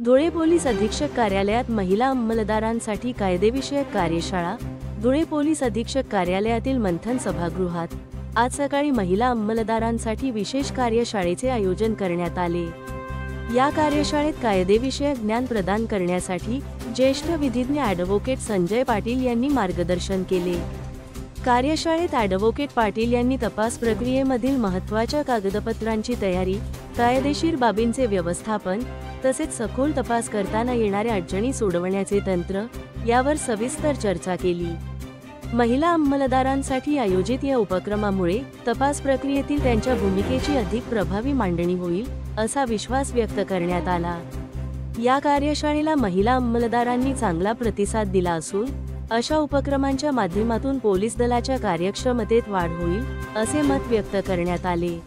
Dhule police अधीक्षक कार्यालयात महिला अंमलदारांसाठी कायदेविषयक कार्यशाळा। धुळे पोलीस अधीक्षक कार्यालयातील मंथन सभागृहात आज सकाळी महिला अंमलदारांसाठी विशेष कार्यशाळेचे आयोजन करण्यात आले। या कार्यशाळेत कायदेविषयक ज्ञान प्रदान करण्यासाठी ज्येष्ठ विधिज्ञ ॲडव्होकेट संजय पाटील यांनी मार्गदर्शन केले। कार्यशाळेत ॲडव्होकेट पाटील यांनी तपास प्रक्रियेमधील महत्त्वाच्या कागदपत्रांची तयारी, कायदेशीर बाबींचे व्यवस्थापन तसेच सखोल तपास करताना येणाऱ्या अडचणी सोडवण्याचे तंत्र यावर सविस्तर चर्चा केली। महिला अंमलदारांसाठी आयोजित या उपक्रमामुळे तपास प्रक्रियेतील त्यांच्या भूमिकेची अधिक प्रभावी मांडणी होईल असा विश्वास व्यक्त करण्यात आला। या कार्यशाळेला महिला अंमलदारांनी चांगला प्रतिसाद दिला असून अशा उपक्रमांच्या माध्यमातून पोलीस दलाच्या कार्यक्षमतेत वाढ होईल असे मत व्यक्त करण्यात आले।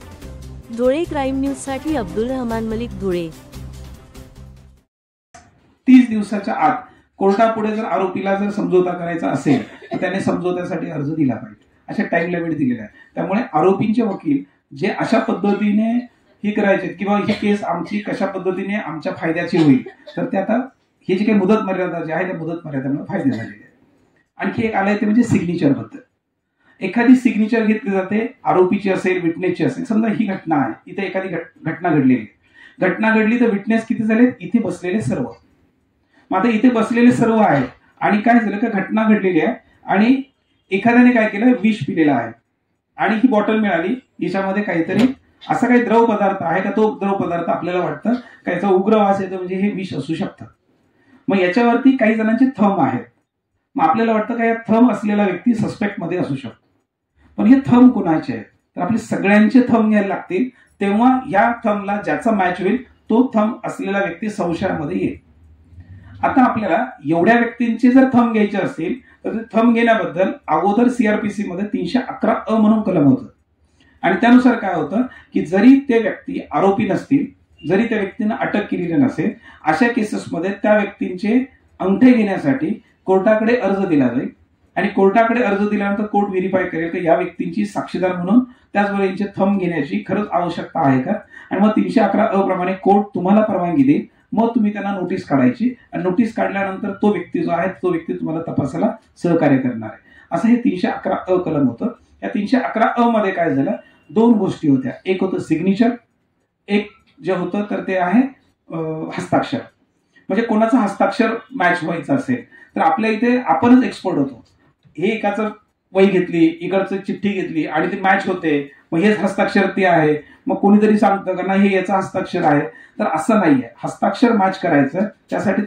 धुळे क्राईम न्यूजसाठी अब्दुल रहमान मलिक, धुळे। 30 दिवसाच्या आत कोर्टापुढे जर आरोपीला जर समझोता करायचा असेल तर त्याने समझोत्यासाठी अर्ज दिला पाहिजे, अशा टाइम लिमिट दिलेला आहे। त्यामुळे आरोपींचे वकील जे अशा पद्धतीने ही करायचे किंवा ही केस आमची कशा पद्धतीने आमच्या फायद्याची होईल, तर ते आता ही जी काही मुदत मर्यादा जी आहे त्या मुदत मर्यादेमुळे फायदे झालेले आहे। आणखी एक आलंय ते म्हणजे सिग्नेचर बद्दल। एखादी सिग्नेचर घेतली जाते, आरोपीची असेल, विटनेसची असेल। समजा ही घटना आहे, इथे एखादी घटना घडली तर विटनेस किती झाले? इथे बसलेले सर्व। मग आता इथे बसलेले सर्व आहेत आणि काय झालं का घटना घडलेली आहे आणि एखाद्याने काय केलं, विष पिलेलं आहे आणि ही बॉटल मिळाली, याच्यामध्ये काहीतरी असा काही द्रव पदार्थ आहे का, तो द्रव पदार्थ आपल्याला वाटतं का याचा उग्र वास येतो म्हणजे हे विष असू शकतं। मग याच्यावरती काही जणांचे थंब आहेत। मग आपल्याला वाटतं का या थंब असलेला व्यक्ती सस्पेक्ट मध्ये असू शकतो, पण हे थंब कोणाचे आहेत? तर आपले सगळ्यांचे थंब घ्यायला लागतील, तेव्हा या थंबला ज्याचा मॅच होईल तो थंब असलेला व्यक्ती संशयामध्ये येईल। आता आपल्याला एवढ्या व्यक्तींचे जर थंब घ्यायचे असतील तर ते थंब घेण्याबद्दल अगोदर सीआरपीसी मध्ये 311 म्हणून कलम होतं आणि त्यानुसार काय होतं की जरी ते व्यक्ती आरोपी नसतील, जरी त्या व्यक्तीने अटक केलेली नसेल, अशा केसेसमध्ये त्या व्यक्तींचे अंगठे घेण्यासाठी कोर्टाकडे अर्ज दिला जाईल आणि कोर्टाकडे अर्ज दिल्यानंतर कोर्ट व्हेरीफाय करेल की या व्यक्तींची साक्षीदार म्हणून त्याचबरोबर यांचे थंब घेण्याची खरंच आवश्यकता आहे का, आणि मग 311 प्रमाणे कोर्ट तुम्हाला परवानगी देईल। मग तुम्ही त्यांना नोटीस काढायची आणि नोटीस काढल्यानंतर तो व्यक्ती जो आहे तो व्यक्ती तुम्हाला तपासाला सहकार्य करणार आहे। असं हे 311 कलम होतं। या 311 मध्ये काय झालं, दोन गोष्टी होत्या। एक होतं सिग्नेचर, एक जे होतं तर ते आहे हस्ताक्षर। म्हणजे कोणाचं हस्ताक्षर मॅच व्हायचं असेल तर आपल्या इथे आपणच एक्सपर्ट होतो। हे एकाचं वही घेतली, इकडचं चिठ्ठी घेतली आणि ते मॅच होते, मग हेच हस्ताक्षर ते आहे। मग कोणीतरी सांगतं का नाही हे याचं हस्ताक्षर आहे, तर असं नाहीये। हस्ताक्षर मॅच करायचं त्यासाठी